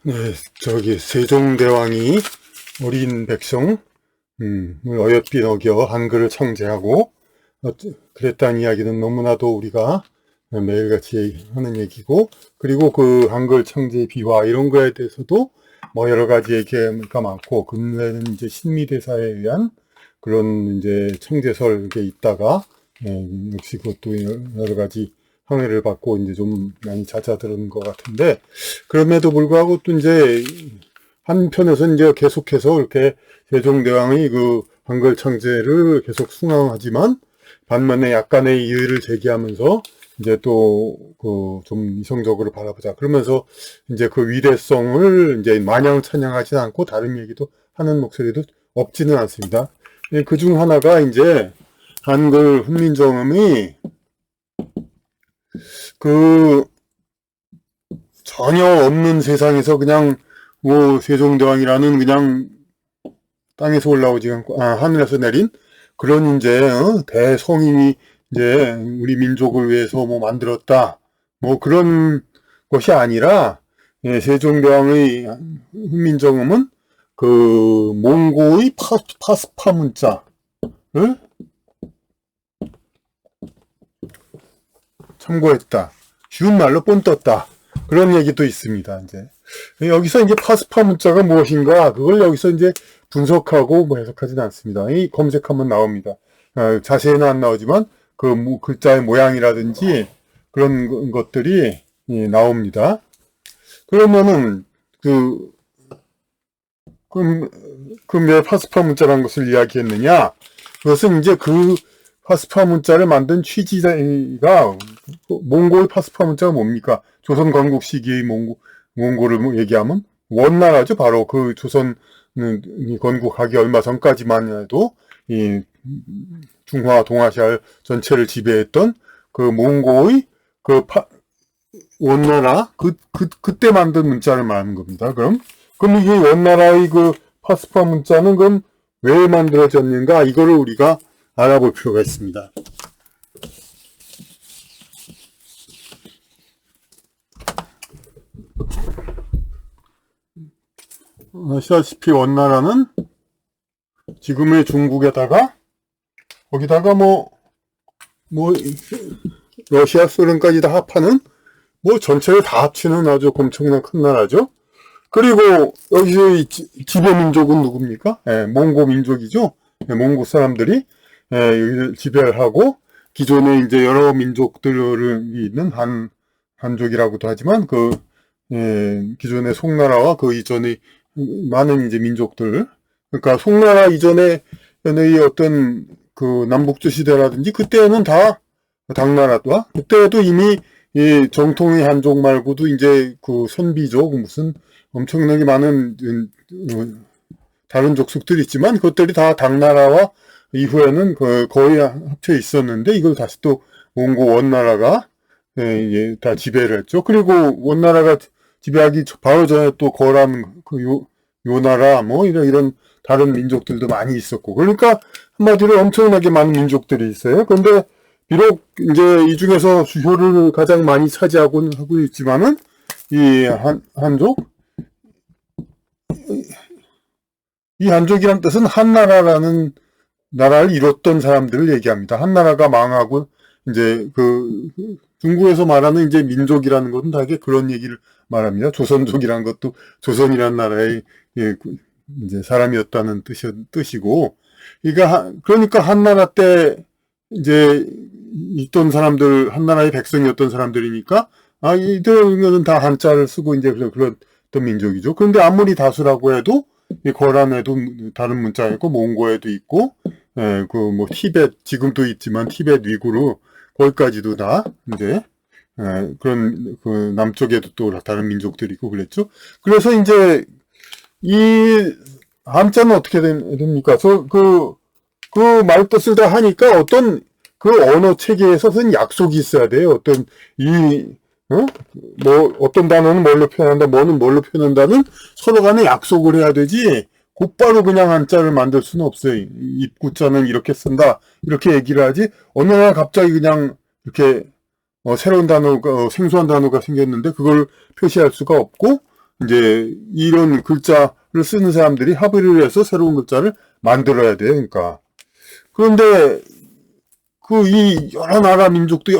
네, 세종대왕이 어린 백성을 어여삐 어겨 한글을 창제하고 그랬다는 이야기는 너무나도 우리가 매일같이 하는 얘기고, 그리고 그 한글 창제 비화 이런 거에 대해서도 뭐 여러 가지 얘기가 많고, 근래는 이제 신미대사에 의한 그런 이제 창제설에 있다가 역시 그것도 여러 가지 항해를 받고 이제 좀 많이 잦아드는 것 같은데, 그럼에도 불구하고 또 이제 한편에서 이제 계속해서 이렇게 세종대왕의 그 한글 창제를 계속 순항하지만, 반면에 약간의 이의를 제기하면서 이제 또 그 좀 이성적으로 바라보자 그러면서 이제 그 위대성을 이제 마냥 찬양하지 않고 다른 얘기도 하는 목소리도 없지는 않습니다. 그 중 하나가 이제 한글 훈민정음이 그 전혀 없는 세상에서 그냥 뭐 세종대왕이라는 그냥 땅에서 올라오지 않고 하늘에서 내린 그런 이제 대성인이 이제 우리 민족을 위해서 뭐 만들었다 뭐 그런 것이 아니라, 세종대왕의 훈민정음은 그 몽고의 파스파 문자를 참고했다. 쉬운 말로 뽐떴다. 그런 얘기도 있습니다. 이제 여기서 이제 파스파 문자가 무엇인가 그걸 여기서 이제 분석하고 뭐 해석하지는 않습니다. 이 검색하면 나옵니다. 자세히는 안 나오지만 그 글자의 모양이라든지 그런 것들이 나옵니다. 그러면은 왜 파스파 문자라는 것을 이야기했느냐? 그것은 이제 그 파스파 문자를 만든 취지가, 몽골 파스파 문자가 뭡니까? 조선 건국 시기의 몽골을 얘기하면 원나라죠. 바로 그 조선 건국하기 얼마 전까지만 해도 이 중화 동아시아 전체를 지배했던 그 몽고의 원나라 그때 만든 문자를 말하는 겁니다. 그럼 이게 원나라의 그 파스파 문자는 그럼 왜 만들어졌는가, 이거를 우리가 알아볼 필요가 있습니다. 아시다시피 원나라는 지금의 중국에다가 거기다가 뭐 러시아, 소련까지 다 합하는 뭐 전체를 다 합치는 아주 엄청난 큰 나라죠. 그리고 여기서 지배 민족은 누굽니까? 몽고 민족이죠. 몽고 사람들이 여기를 지배를 하고, 기존에 이제 여러 민족들이 있는 한족이라고도 하지만 기존의 송나라와 그 이전의 많은 이제 민족들, 그러니까 송나라 이전의 어떤 그 남북조 시대라든지 그때는 다 당나라도 그때도 이미 이 정통의 한족 말고도 이제 그 선비족 무슨 엄청나게 많은 다른 족속들이 있지만 그것들이 다 당나라와 이후에는 거의 합쳐 있었는데, 이걸 다시 또 몽고 원나라가 다 지배를 했죠. 그리고 원나라가 지배하기 바로 전에 또 거란 요나라 뭐 이런 다른 민족들도 많이 있었고, 그러니까 한마디로 엄청나게 많은 민족들이 있어요. 그런데 비록 이제 이 중에서 주효를 가장 많이 차지하고 하고 있지만은 이 한족이란 뜻은 한나라라는 나라를 이뤘던 사람들을 얘기합니다. 한나라가 망하고 이제 중국에서 말하는 이제 민족이라는 것은 다게 그런 얘기를 말합니다. 조선족이라는 것도 조선이라는 나라의 이제 사람이었다는 뜻이고, 그러니까 한나라 때 이제 있던 사람들, 한나라의 백성이었던 사람들이니까 이들은 다 한자를 쓰고 이제 그런 민족이죠. 그런데 아무리 다수라고 해도 거란에도 다른 문자가 있고 몽고에도 있고, 뭐 티벳 지금도 있지만 티벳 위구르 거기까지도 다 이제 그런 남쪽에도 또 다른 민족들이 있고 그랬죠. 그래서 이제 이 한자는 어떻게 됩니까? 그 말뜻을 다 하니까 어떤 그 언어 체계에서는 약속이 있어야 돼요. 어떤 뭐 어떤 단어는 뭘로 표현한다, 뭐는 뭘로 표현한다는 서로 간에 약속을 해야 되지, 곧바로 그냥 한자를 만들 수는 없어요. 입구자는 이렇게 쓴다, 이렇게 얘기를 하지, 어느 날 갑자기 그냥 이렇게 새로운 단어가 생소한 단어가 생겼는데 그걸 표시할 수가 없고, 이제 이런 글자를 쓰는 사람들이 합의를 해서 새로운 글자를 만들어야 돼요. 그러니까. 그런데 이 여러 나라 민족도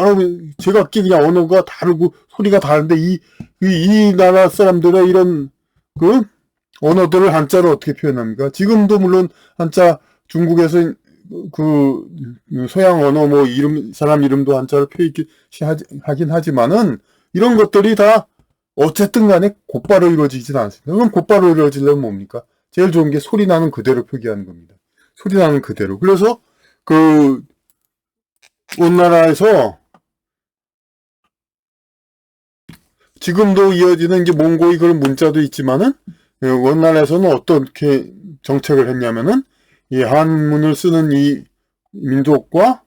제각기 그냥 언어가 다르고 소리가 다른데 이 나라 사람들의 이런 그 언어들을 한자로 어떻게 표현합니까? 지금도 물론 한자 중국에서 그 서양 언어 뭐 사람 이름도 한자로 하긴 하지만은 이런 것들이 다 어쨌든 간에 곧바로 이루어지진 않습니다. 그럼 곧바로 이루어지려면 뭡니까? 제일 좋은 게 소리 나는 그대로 표기하는 겁니다. 소리 나는 그대로. 그래서 원나라에서 지금도 이어지는 이제 몽고의 그런 문자도 있지만은 원나라에서는 어떻게 정책을 했냐면은 이 한문을 쓰는 이 민족과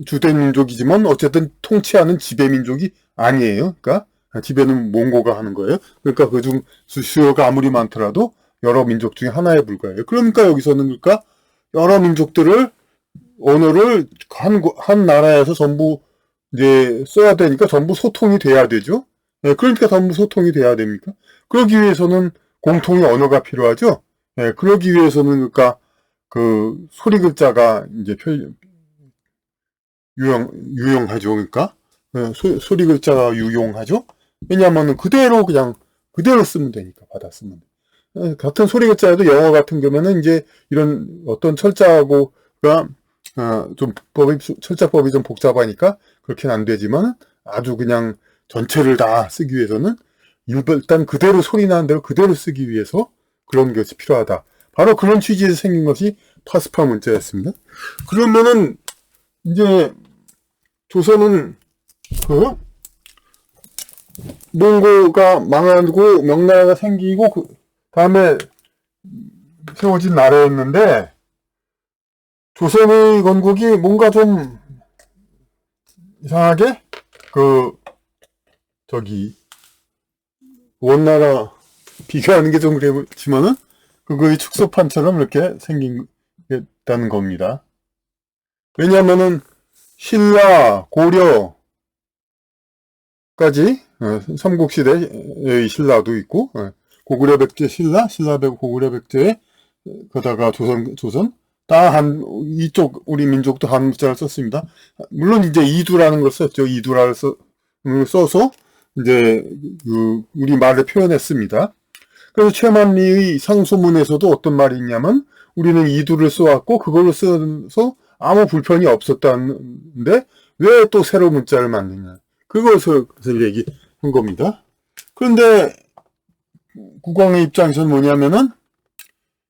주된 민족이지만 어쨌든 통치하는 지배 민족이 아니에요. 그러니까 지배는 몽고가 하는 거예요. 그러니까 그중 수요가 아무리 많더라도 여러 민족 중에 하나에 불과해요. 그러니까 여기서는 그러니까 여러 민족들을 언어를 한 나라에서 전부 이제 써야 되니까 전부 소통이 돼야 되죠. 예, 그러니까 전부 소통이 돼야 됩니까? 그러기 위해서는 공통의 언어가 필요하죠. 예, 그러기 위해서는 그러니까 그 소리 글자가 이제 유용하죠. 그러니까 예, 소리 글자가 유용하죠. 왜냐하면 그대로 쓰면 되니까 받아 쓰면 돼. 예, 같은 소리 글자에도 영어 같은 경우에는 이제 이런 어떤 철자가 좀 철자법이 좀 복잡하니까 그렇게는 안 되지만 아주 그냥 전체를 다 쓰기 위해서는 일단 그대로 소리 나는 대로 그대로 쓰기 위해서 그런 것이 필요하다. 바로 그런 취지에서 생긴 것이 파스파 문자였습니다. 그러면은 이제 조선은 몽고가 망하고 명나라가 생기고 그 다음에 세워진 나라였는데 조선의 건국이 뭔가 좀 이상하게 원나라 비교하는 게 좀 그렇지만은 그거의 축소판처럼 이렇게 생긴다는 겁니다. 왜냐하면은 신라, 고려까지 삼국시대의 신라도 있고 고구려 백제 신라, 고구려 백제 그러다가 조선 다 이쪽 우리 민족도 한문자를 썼습니다. 물론 이제 이두라는 걸 썼죠. 이두라를 써서 이제 우리 말을 표현했습니다. 그래서 최만리의 상소문에서도 어떤 말이 있냐면 우리는 이두를 써왔고 그걸로 써서 아무 불편이 없었다는데 왜 또 새로 문자를 만드냐. 그것을 얘기한 겁니다. 그런데 국왕의 입장에서는 뭐냐면은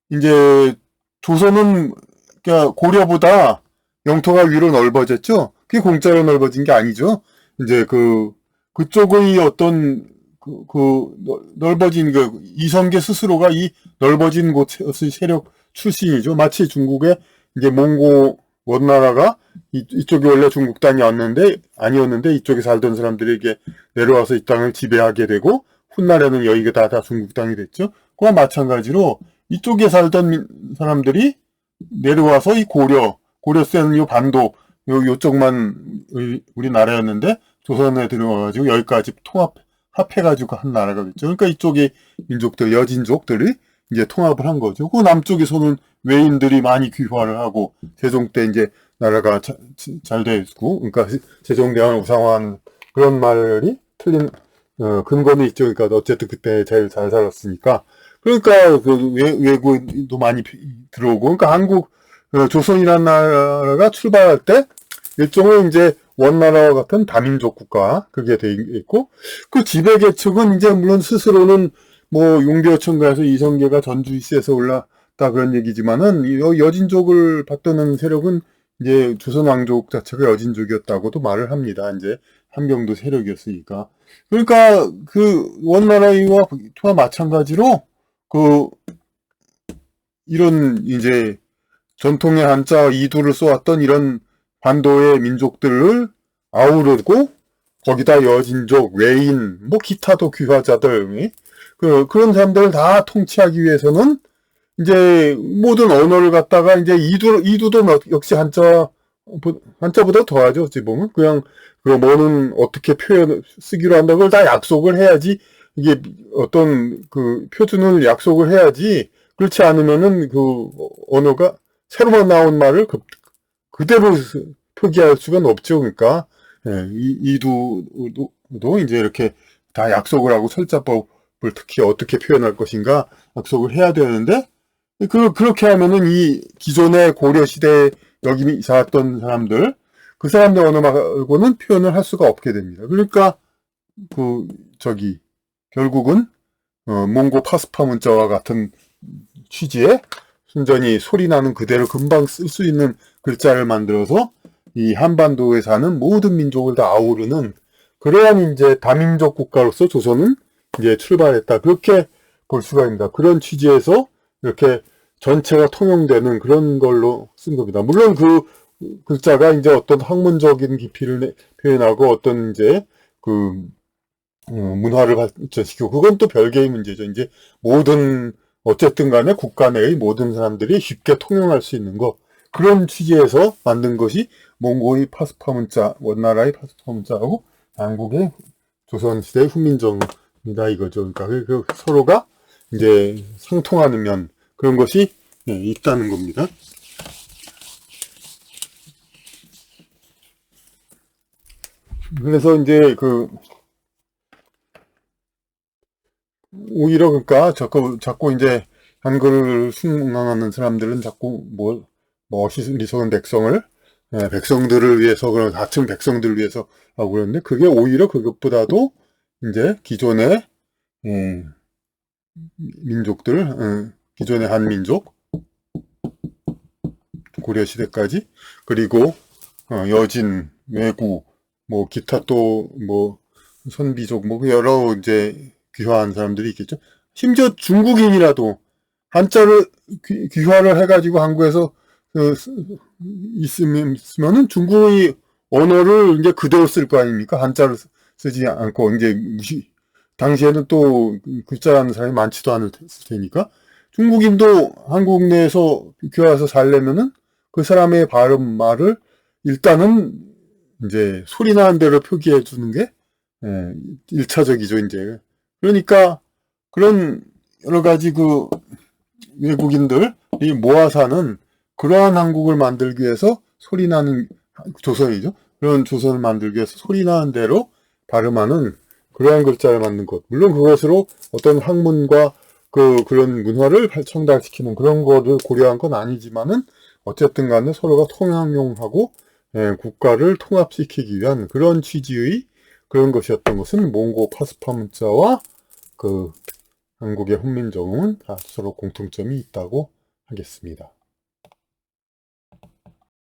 이제 조선은 그러니까 고려보다 영토가 위로 넓어졌죠. 그게 공짜로 넓어진 게 아니죠. 이제 그쪽의 어떤 넓어진 이성계 스스로가 이 넓어진 곳의 세력 출신이죠. 마치 중국의 이제 몽고 원나라가 이쪽이 원래 중국 땅이 아니었는데 이쪽에 살던 사람들에게 내려와서 이 땅을 지배하게 되고 훗날에는 여기가 다 중국 땅이 됐죠. 그와 마찬가지로 이쪽에 살던 사람들이 내려와서 이 고려 쓰는 이 반도 요쪽만 우리나라였는데 조선에 들어와가지고 여기까지 합해가지고 한 나라가 됐죠. 그러니까 이쪽의 민족들, 여진족들이 이제 통합을 한 거죠. 그 남쪽에서는 외인들이 많이 귀화를 하고 세종 때 이제 나라가 잘 되고, 그러니까 세종대왕을 우상화한 그런 말이 틀린 근거는 있죠. 그러니까 어쨌든 그때 제일 잘 살았으니까. 그러니까 외국도 많이 들어오고, 그러니까 조선이라는 나라가 출발할 때 일종의 이제 원나라와 같은 다민족 국가 그게 돼 있고, 그 지배 계층은 이제 물론 스스로는 뭐 용비어천가에서 이성계가 전주시에서 올랐다 그런 얘기지만은 여진족을 받드는 세력은 이제 조선 왕족 자체가 여진족이었다고도 말을 합니다. 이제 함경도 세력이었으니까. 그러니까 그 원나라와 마찬가지로 이런 이제 전통의 한자 이두를 써왔던 이런 반도의 민족들을 아우르고 거기다 여진족, 외인, 뭐 기타도 귀화자들 그런 사람들을 다 통치하기 위해서는 이제 모든 언어를 갖다가 이제 이두도 역시 한자보다 더하죠. 어찌 보면 그냥 뭐는 어떻게 쓰기로 한다는 걸 다 약속을 해야지 이게 어떤 그 표준을 약속을 해야지, 그렇지 않으면은 그 언어가 새로만 나온 말을 그대로 표기할 수가 없죠. 그러니까 이두도 이제 이렇게 다 약속을 하고 철자법을 특히 어떻게 표현할 것인가 약속을 해야 되는데, 그렇게 하면은 이 기존의 고려시대에 여기 살았던 사람들, 그 사람들 언어 말고는 표현을 할 수가 없게 됩니다. 그러니까, 결국은, 몽고 파스파 문자와 같은 취지의 순전히 소리 나는 그대로 금방 쓸 수 있는 글자를 만들어서 이 한반도에 사는 모든 민족을 다 아우르는 그러한 이제 다민족 국가로서 조선은 이제 출발했다. 그렇게 볼 수가 있습니다. 그런 취지에서 이렇게 전체가 통용되는 그런 걸로 쓴 겁니다. 물론 그 글자가 이제 어떤 학문적인 깊이를 표현하고 어떤 이제 문화를 발전시키고, 그건 또 별개의 문제죠. 이제 어쨌든 간에 국가 내의 모든 사람들이 쉽게 통용할 수 있는 거, 그런 취지에서 만든 것이 몽고의 파스파 문자, 원나라의 파스파 문자하고 양국의 조선시대의 훈민정음이다 이거죠. 그러니까 서로가 이제 상통하는 면, 그런 것이 있다는 겁니다. 그래서 이제 오히려 그러니까 자꾸 이제 한글을 숭앙하는 사람들은 자꾸 어리석은 백성들을 위해서, 그런 같은 백성들을 위해서 하고 그러는데, 그게 오히려 그것보다도 이제 기존의 민족들, 기존의 한민족, 고려시대까지, 그리고 여진, 왜구, 기타 또 선비족, 여러 이제 귀화한 사람들이 있겠죠. 심지어 중국인이라도 한자를 귀화를 해가지고 한국에서 있으면은 중국의 언어를 이제 그대로 쓸 거 아닙니까? 한자를 쓰지 않고, 이제 당시에는 또 글자라는 사람이 많지도 않을 테니까, 중국인도 한국 내에서 귀화해서 살려면은 그 사람의 발음 말을 일단은 이제 소리 나는 대로 표기해 주는 게 1차적이죠, 이제. 그러니까 그런 여러 가지 외국인들이 모아 사는 그러한 한국을 만들기 위해서 소리 나는 조선이죠. 그런 조선을 만들기 위해서 소리 나는 대로 발음하는 그러한 글자를 만든 것. 물론 그것으로 어떤 학문과 그런 문화를 청달시키는 그런 거를 고려한 건 아니지만은, 어쨌든 간에 서로가 통용하고 국가를 통합시키기 위한 그런 취지의 그런 것이었던 것은 몽고 파스파 문자와 한국의 훈민정음은 다 서로 공통점이 있다고 하겠습니다.